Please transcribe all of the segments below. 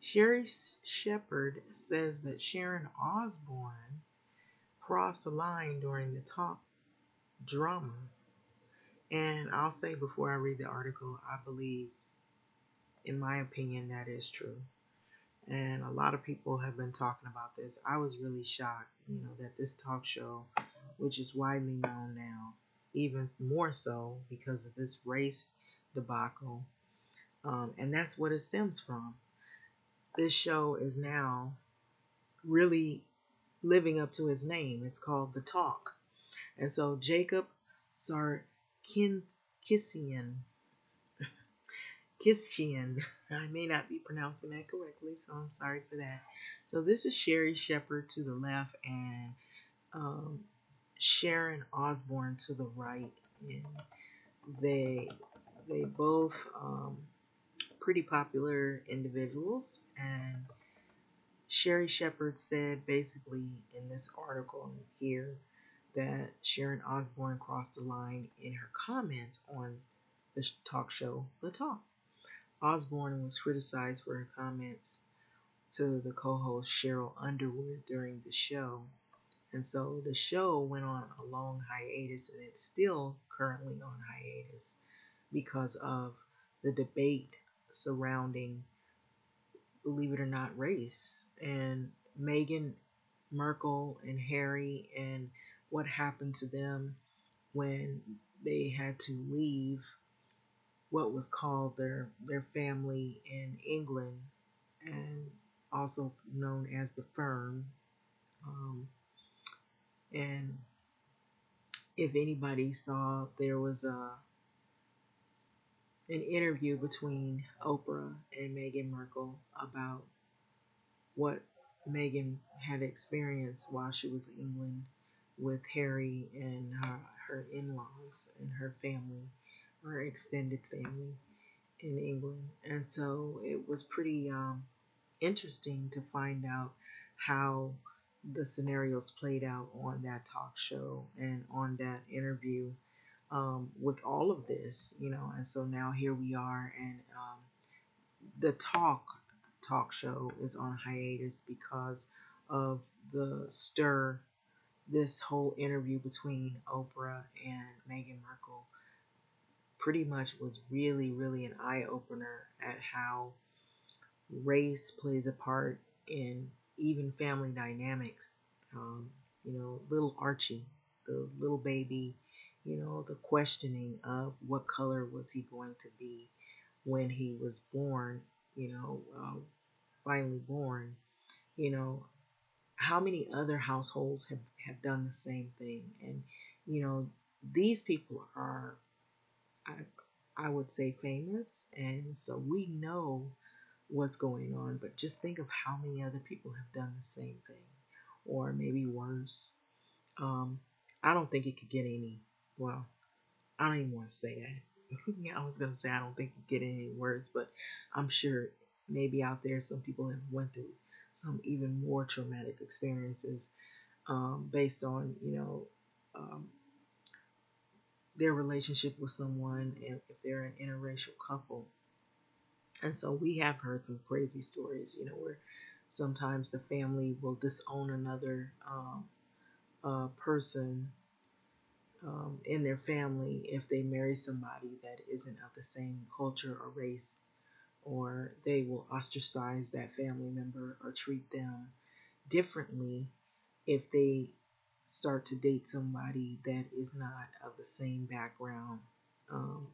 Sherri Shepherd says that Sharon Osbourne crossed the line during the talk drama. And I'll say before I read the article, I believe, in my opinion, that is true. And a lot of people have been talking about this. I was really shocked, that this talk show, which is widely known now, even more so because of this race debacle, and that's what it stems from. This show is now really living up to its name. It's called The Talk. And so Jacob Sarkisian, Kishian, I may not be pronouncing that correctly, so I'm sorry for that. So this is Sherri Shepherd to the left and um, Sharon Osbourne to the right, and they they both pretty popular individuals. And Sherri Shepherd said basically in this article here that Sharon Osbourne crossed the line in her comments on the talk show The Talk. Osbourne was criticized for her comments to the co-host Cheryl Underwood during the show. And so the show went on a long hiatus, and it's still currently on hiatus because of the debate surrounding, believe it or not, race and Meghan Markle and Harry and what happened to them when they had to leave what was called their family in England, and also known as the firm. Um, and if anybody saw, there was an interview between Oprah and Meghan Markle about what Meghan had experienced while she was in England with Harry and her in-laws and her family, her extended family in England. And so it was pretty interesting to find out how the scenarios played out on that talk show and on that interview, with all of this, and so now here we are, and the talk show is on hiatus because of the stir. This whole interview between Oprah and Meghan Markle pretty much was really, really an eye opener at how race plays a part in even family dynamics. Little Archie, the little baby, the questioning of what color was he going to be when he was born, finally born. You know, how many other households have done the same thing? And, you know, these people are, I, I would say, famous. And so we know what's going on, but just think of how many other people have done the same thing, or maybe worse. Um, I don't think it could get any, well, I don't even want to say that. I was going to say I don't think it could get any worse, but I'm sure maybe out there some people have went through some even more traumatic experiences, based on, um, their relationship with someone, and if they're an interracial couple. And so we have heard some crazy stories, where sometimes the family will disown another person in their family if they marry somebody that isn't of the same culture or race, or they will ostracize that family member or treat them differently if they start to date somebody that is not of the same background. Um,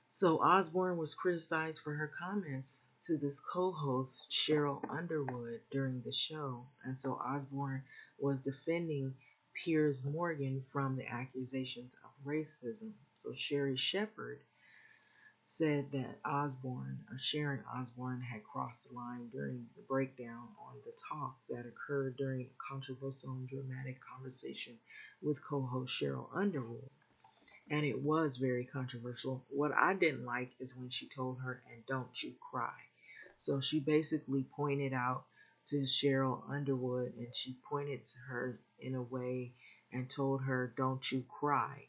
So Osbourne was criticized for her comments to this co-host Cheryl Underwood during the show, and so Osbourne was defending Piers Morgan from the accusations of racism. So Sherri Shepherd said that Sharon Osbourne, had crossed the line during the breakdown on the talk that occurred during a controversial and dramatic conversation with co-host Cheryl Underwood. And it was very controversial. What I didn't like is when she told her, "and don't you cry." So she basically pointed out to Cheryl Underwood, and she pointed to her in a way and told her, "don't you cry."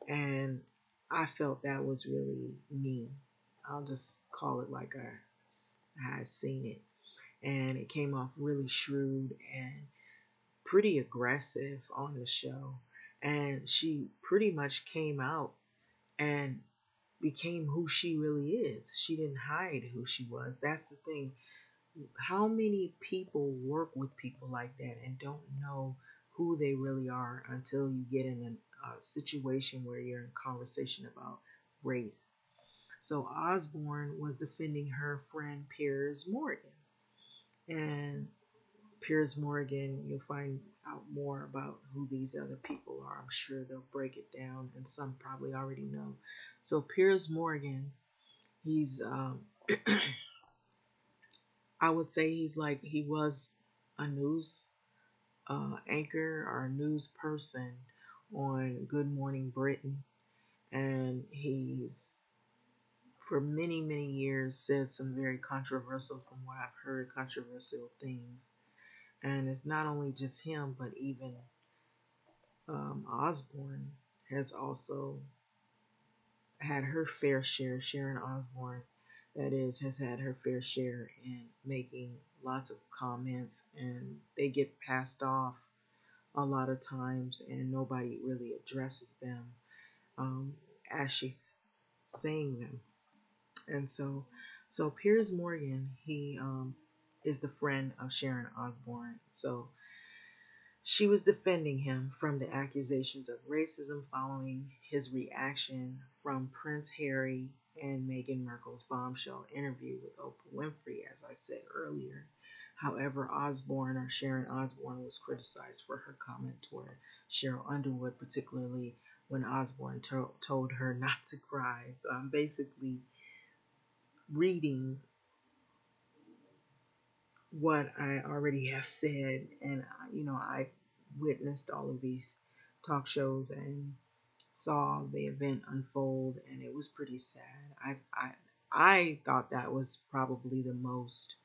And I felt that was really mean. I'll just call it like had seen it, and it came off really shrewd and pretty aggressive on the show. And she pretty much came out and became who she really is. She didn't hide who she was. That's the thing. How many people work with people like that and don't know who they really are until you get in a situation where you're in conversation about race? So Osborne was defending her friend Piers Morgan. And Piers Morgan, you'll find out more about who these other people are. I'm sure they'll break it down, and some probably already know. So Piers Morgan, he's I would say he's like he was a news anchor or a news person on Good Morning Britain, and he's for many years said some very controversial, from what I've heard, controversial things. And it's not only just him, but even Osborne has also had her fair share. Sharon Osbourne, that is, has had her fair share in making lots of comments, and they get passed off a lot of times, and nobody really addresses them um, as she's saying them. And so Piers Morgan, he is the friend of Sharon Osbourne. So she was defending him from the accusations of racism following his reaction from Prince Harry and Meghan Markle's bombshell interview with Oprah Winfrey, as I said earlier. However, Osbourne, or Sharon Osbourne, was criticized for her comment toward Cheryl Underwood, particularly when Osbourne told her not to cry. So I'm basically reading what I already have said, and I witnessed all of these talk shows and saw the event unfold, and it was pretty sad. I thought that was probably the most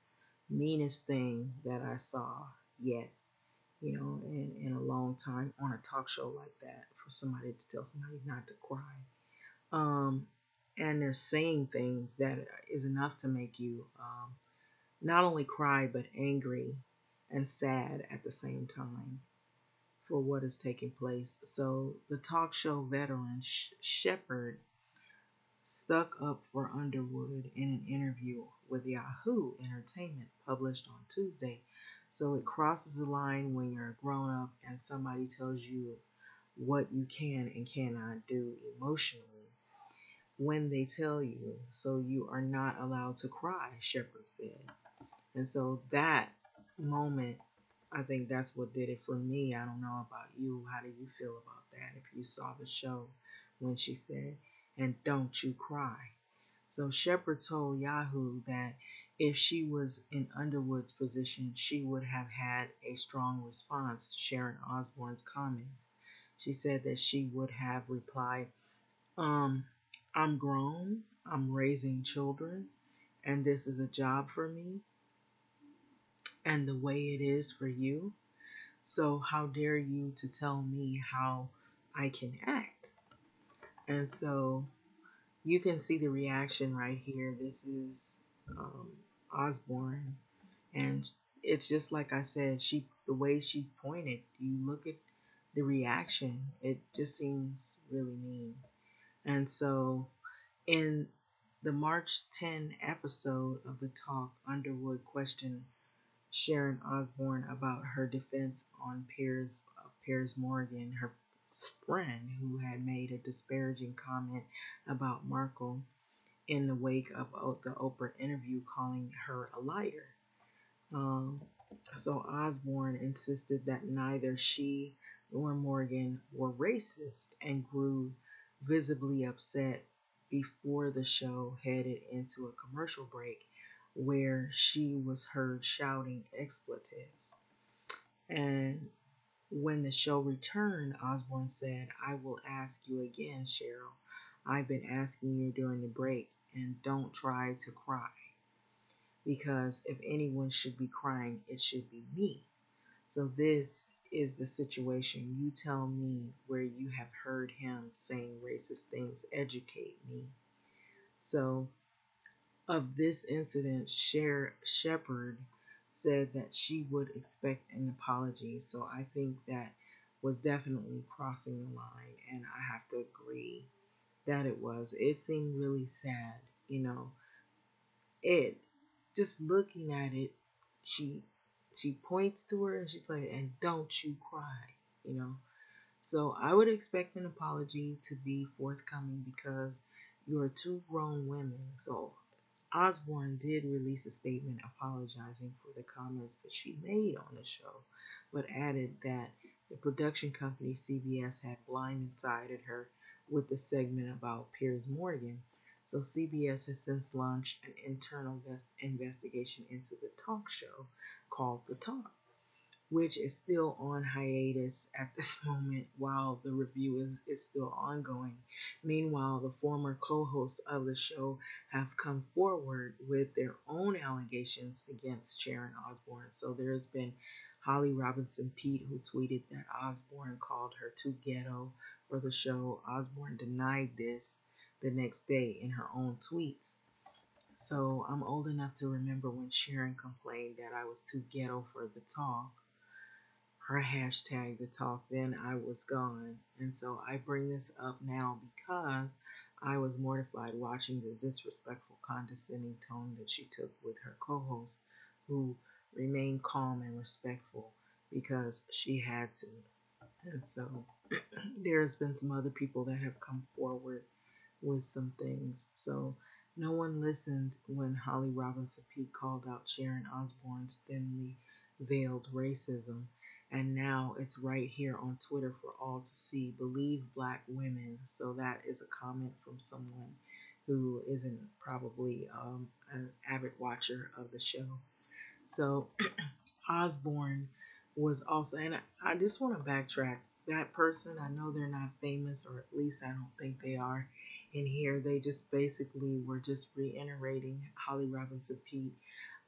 meanest thing that I saw yet, in a long time on a talk show like that, for somebody to tell somebody not to cry. Um, and they're saying things that is enough to make you not only cry but angry and sad at the same time for what is taking place. So the talk show veteran Shepherd stuck up for Underwood in an interview with Yahoo Entertainment published on Tuesday. So it crosses the line when you're a grown up and somebody tells you what you can and cannot do emotionally when they tell you. So you are not allowed to cry, Shepherd said. And so that moment, I think that's what did it for me. I don't know about you. How do you feel about that if you saw the show when she said, "And don't you cry"? So Shepard told Yahoo that if she was in Underwood's position, she would have had a strong response to Sharon Osbourne's comment. She said that she would have replied, um, I'm grown, I'm raising children, and this is a job for me, and the way it is for you. So how dare you to tell me how I can act? And so you can see the reaction right here. This is Osborne, and it's just like I said. The way she pointed. You look at the reaction. It just seems really mean. And so in the March 10 episode of the talk, Underwood questioned Sharon Osbourne about her defense on Piers Morgan, her friend, who had made a disparaging comment about Markle in the wake of the Oprah interview, calling her a liar. Um, so Osbourne insisted that neither she nor Morgan were racist and grew visibly upset before the show headed into a commercial break where she was heard shouting expletives. And when the show returned, Osbourne said, I will ask you again, Cheryl. I've been asking you during the break, and don't try to cry. Because if anyone should be crying, it should be me. So this is the situation. You tell me where you have heard him saying racist things. Educate me. So of this incident, Shepard said that she would expect an apology. So I think that was definitely crossing the line, and I have to agree that it was. It seemed really sad, you know. It just looking at it, she she points to her and she's like, "And don't you cry," you know. So I would expect an apology to be forthcoming because you're two grown women. So Osbourne did release a statement apologizing for the comments that she made on the show, but added that the production company CBS had blindsided her with the segment about Piers Morgan. So CBS has since launched an internal investigation into the talk show called The Talk, which is still on hiatus at this moment while the review is still ongoing. Meanwhile, the former co hosts of the show have come forward with their own allegations against Sharon Osbourne. So there has been Holly Robinson Pete, who tweeted that Osbourne called her too ghetto for the show. Osbourne denied this the next day in her own tweets. So I'm old enough to remember when Sharon complained that I was too ghetto for the talk, her hashtag the talk, then I was gone. And so I bring this up now because I was mortified watching the disrespectful, condescending tone that she took with her co host, who remained calm and respectful because she had to. And so there's been some other people that have come forward with some things. So no one listened when Holly Robinson Peete called out Sharon Osbourne's thinly veiled racism. And now it's right here on Twitter for all to see. Believe black women. So that is a comment from someone who isn't probably an avid watcher of the show. So Osborne was also, and I just want to backtrack. That person, I know they're not famous, or at least I don't think they are in here. They just basically were just reiterating Holly Robinson Pete.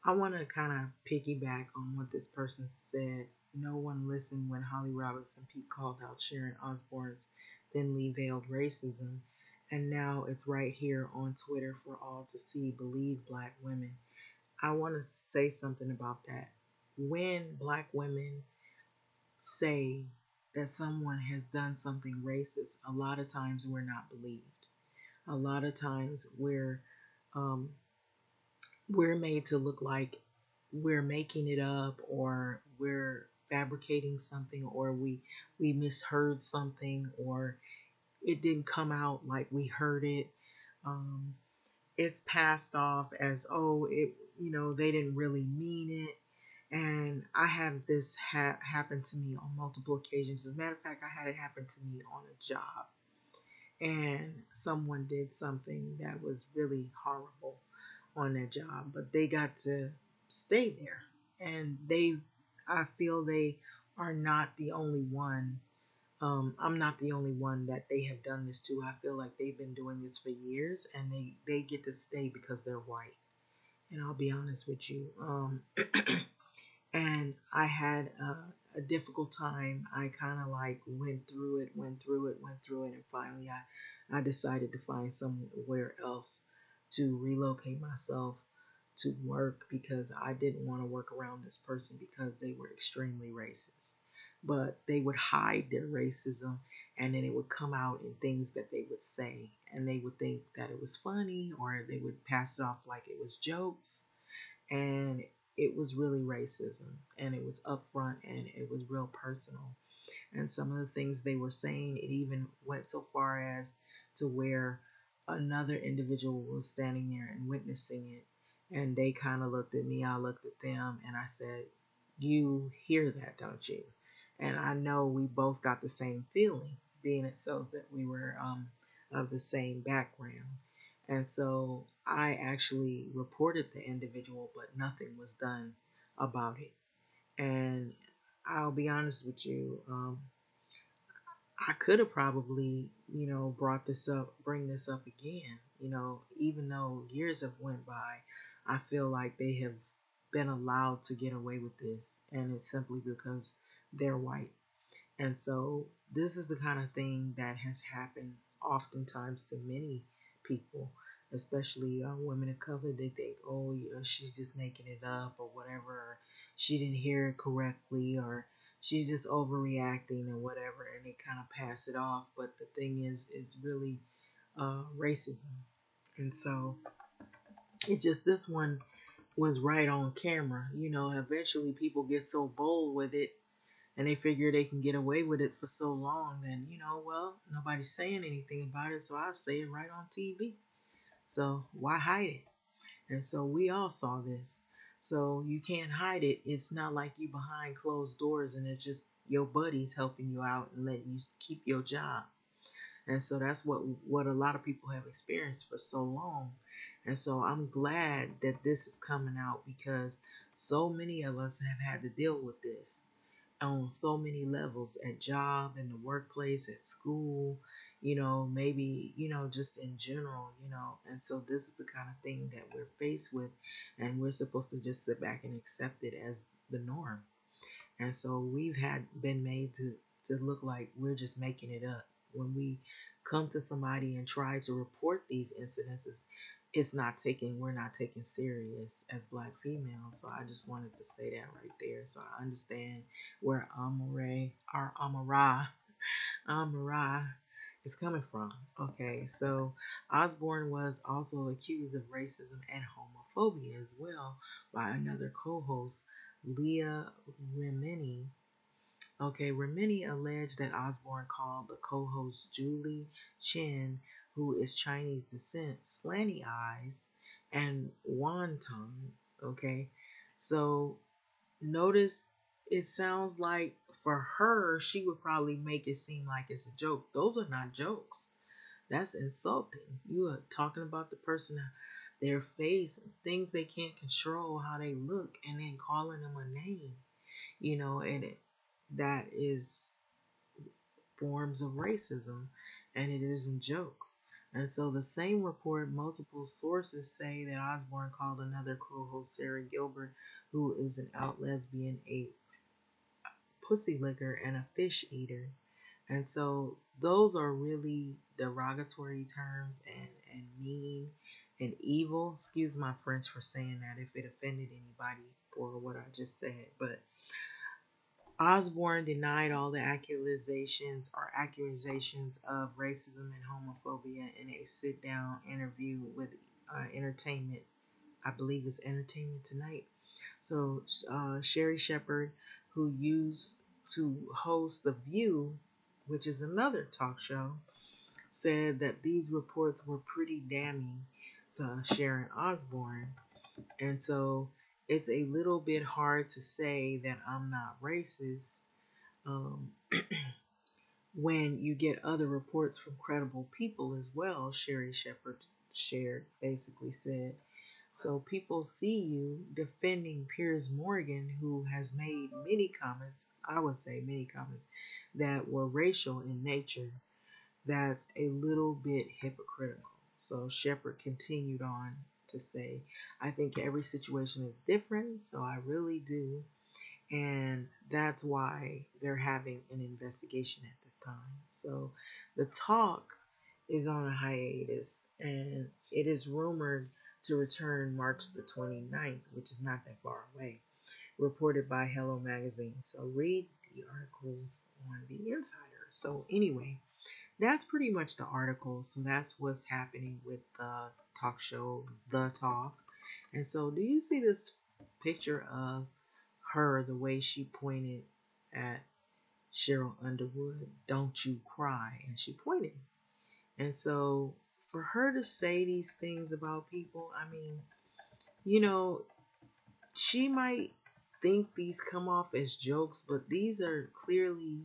I want to kind of piggyback on what this person said. No one listened when Holly Robinson Pete called out Sharon Osbourne's thinly veiled racism. And now it's right here on Twitter for all to see. Believe black women. I want to say something about that. When black women say that someone has done something racist, a lot of times we're not believed. A lot of times um, we're made to look like we're making it up, or we're fabricating something, or we misheard something, or it didn't come out like we heard it. Um, it's passed off as, oh, it, they didn't really mean it. And I have this happen to me on multiple occasions. As a matter of fact, I had it happen to me on a job, and someone did something that was really horrible on their job, but they got to stay there. And I feel they are not the only one. I'm not the only one that they have done this to. I feel like they've been doing this for years, and they get to stay because they're white. And I'll be honest with you. And I had a difficult time. I kind of like went through it, and finally I decided to find somewhere else to relocate myself to work because I didn't want to work around this person because they were extremely racist. But they would hide their racism, and then it would come out in things that they would say, and they would think that it was funny, or they would pass it off like it was jokes, and it was really racism, and it was upfront, and it was real personal. And some of the things they were saying, it even went so far as to where another individual was standing there and witnessing it, and they kind of looked at me, I looked at them, and I said, you hear that, don't you? And I know we both got the same feeling, being it so that we were of the same background. And so I actually reported the individual, but nothing was done about it. And I'll be honest with you, I could have probably, bring this up again. Even though years have went by, I feel like they have been allowed to get away with this, and it's simply because they're white. And so this is the kind of thing that has happened oftentimes to many people. especially women of color. They think, oh, she's just making it up or whatever, or she didn't hear it correctly, or she's just overreacting or whatever, and they kind of pass it off. But the thing is, it's really racism. And so it's just this one was right on camera. Eventually people get so bold with it and they figure they can get away with it for so long, then, well, nobody's saying anything about it, so I'll say it right on TV. So why hide it? And so we all saw this. So you can't hide it. It's not like you behind closed doors and it's just your buddies helping you out and letting you keep your job. And so that's what a lot of people have experienced for so long. And so I'm glad that this is coming out because so many of us have had to deal with this on so many levels, at job, in the workplace, at school, maybe, just in general, and so this is the kind of thing that we're faced with, and we're supposed to just sit back and accept it as the norm. And so we've had been made to look like we're just making it up. When we come to somebody and try to report these incidences, we're not taken serious as black females. So I just wanted to say that right there. So I understand where Amara is coming from. Okay, so Osbourne was also accused of racism and homophobia as well by another co-host, Leah Remini. Okay, Remini alleged that Osbourne called the co-host Julie Chen, who is Chinese descent, slanty eyes and wonton. Okay, so notice it sounds like for her, she would probably make it seem like it's a joke. Those are not jokes. That's insulting. You are talking about the person, their face, things they can't control, how they look, and then calling them a name. And that is forms of racism, and it isn't jokes. And so the same report, multiple sources say that Osbourne called another co-host, Sarah Gilbert, who is an out lesbian, a pussy licker, and a fish eater. And so those are really derogatory terms and mean and evil. Excuse my French for saying that if it offended anybody for what I just said. But Osbourne denied all the accusations of racism and homophobia in a sit-down interview with Entertainment. I believe it's Entertainment Tonight. So Sherri Shepherd, who used to host The View, which is another talk show, said that these reports were pretty damning to Sharon Osbourne. And so it's a little bit hard to say that I'm not racist um, when you get other reports from credible people as well, Sherri Shepherd basically said. So people see you defending Piers Morgan, who has made many comments, I would say many comments, that were racial in nature. That's a little bit hypocritical. So Shepherd continued on to say, I think every situation is different, so I really do. And that's why they're having an investigation at this time. So the talk is on a hiatus, and it is rumored to return March the 29th, which is not that far away, reported by Hello Magazine. So read the article on the Insider. So anyway, that's pretty much the article. So that's what's happening with the talk show, The Talk. And so do you see this picture of her, the way she pointed at Cheryl Underwood, don't you cry, and she pointed. And so for her to say these things about people, I mean, you know, she might think these come off as jokes, but these are clearly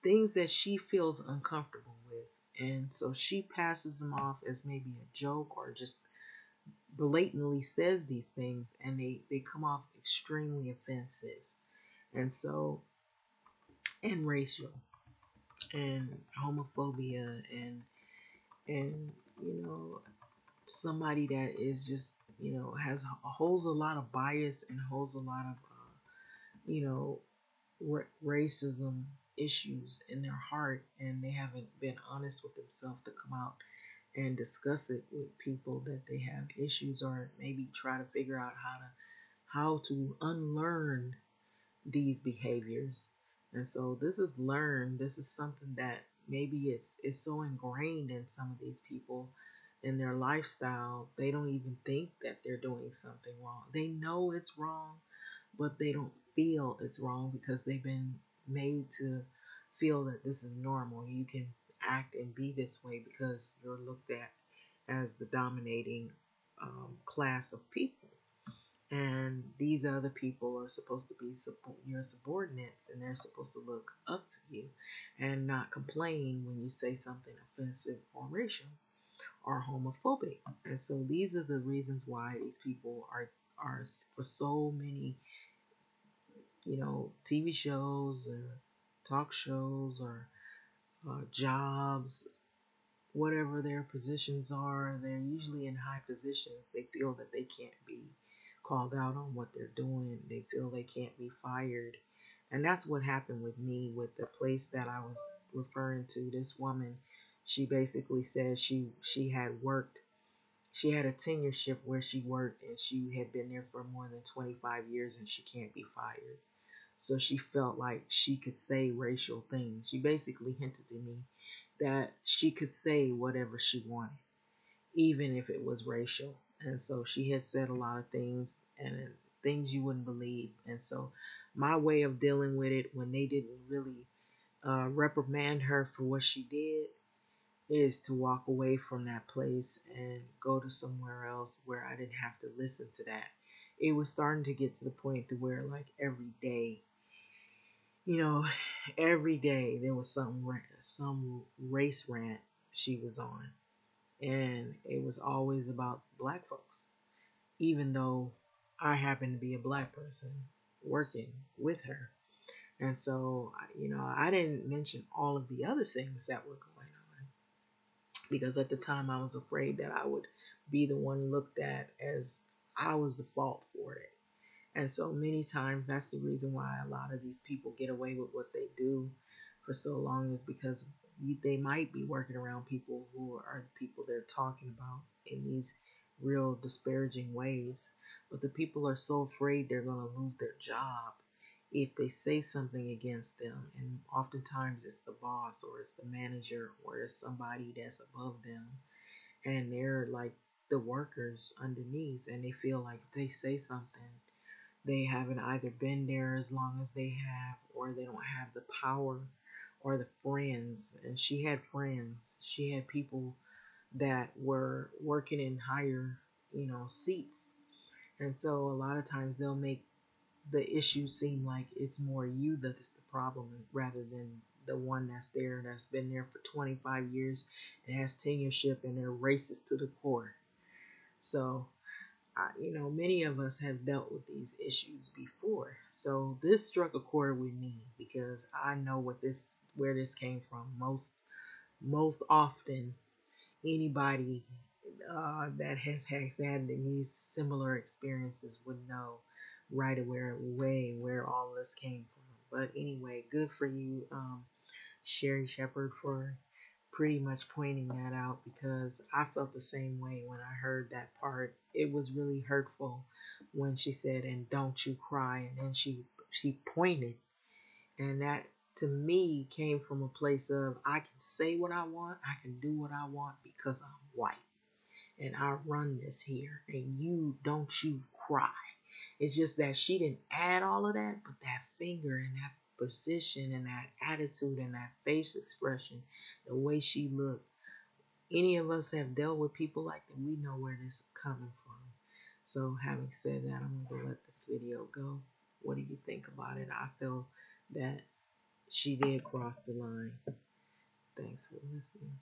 things that she feels uncomfortable with. And so she passes them off as maybe a joke or just blatantly says these things, and they come off extremely offensive. And so, and racial and homophobia and somebody that is just holds a lot of bias and holds a lot of you know racism issues in their heart, and they haven't been honest with themselves to come out and discuss it with people that they have issues, or maybe try to figure out how to unlearn these behaviors. And so this is learned. This is something that maybe it's so ingrained in some of these people in their lifestyle, they don't even think that they're doing something wrong. They know it's wrong, but they don't feel it's wrong because they've been made to feel that this is normal. You can act and be this way because you're looked at as the dominating class of people. And these other people are supposed to be your subordinates, and they're supposed to look up to you and not complain when you say something offensive or racial or homophobic. And so these are the reasons why these people are for so many, TV shows or talk shows or jobs, whatever their positions are, they're usually in high positions. They feel that they can't be called out on what they're doing. They feel they can't be fired. And that's what happened with me with the place that I was referring to. This woman, she basically said she had worked. She had a tenureship where she worked, and she had been there for more than 25 years, and she can't be fired. So she felt like she could say racial things. She basically hinted to me that she could say whatever she wanted, even if it was racial. And so she had said a lot of things, and things you wouldn't believe. And so my way of dealing with it, when they didn't really reprimand her for what she did, is to walk away from that place and go to somewhere else where I didn't have to listen to that. It was starting to get to the point to where, like, you know, every day there was some race rant she was on, and it was always about black folks, even though I happen to be a black person working with her. And so, I didn't mention all of the other things that were going on because at the time I was afraid that I would be the one looked at as I was the fault for it. And so many times that's the reason why a lot of these people get away with what they do for so long, is because they might be working around people who are the people they're talking about in these real disparaging ways. But the people are so afraid they're going to lose their job if they say something against them. And oftentimes it's the boss or it's the manager or it's somebody that's above them. And they're like the workers underneath. And they feel like if they say something, they haven't either been there as long as they have, or they don't have the power or the friends. And she had friends. She had people that were working in higher, seats. And so a lot of times they'll make the issue seem like it's more you that is the problem rather than the one that's been there for 25 years and has tenureship and they're racist to the core. So many of us have dealt with these issues before. So this struck a chord with me because I know where this came from. Most often, anybody that has had these similar experiences would know right away where all this came from. But anyway, good for you, Sherri Shepherd, for pretty much pointing that out, because I felt the same way when I heard that part. It was really hurtful when she said, "And don't you cry," and then she pointed, and that to me came from a place of I can say what I want, I can do what I want because I'm white and I run this here, and you cry. It's just that she didn't add all of that, but that finger and that position and that attitude and that face expression, the way she looked. Any of us have dealt with people like that. We know where this is coming from. So having said that, I'm going to let this video go. What do you think about it? I feel that she did cross the line. Thanks for listening.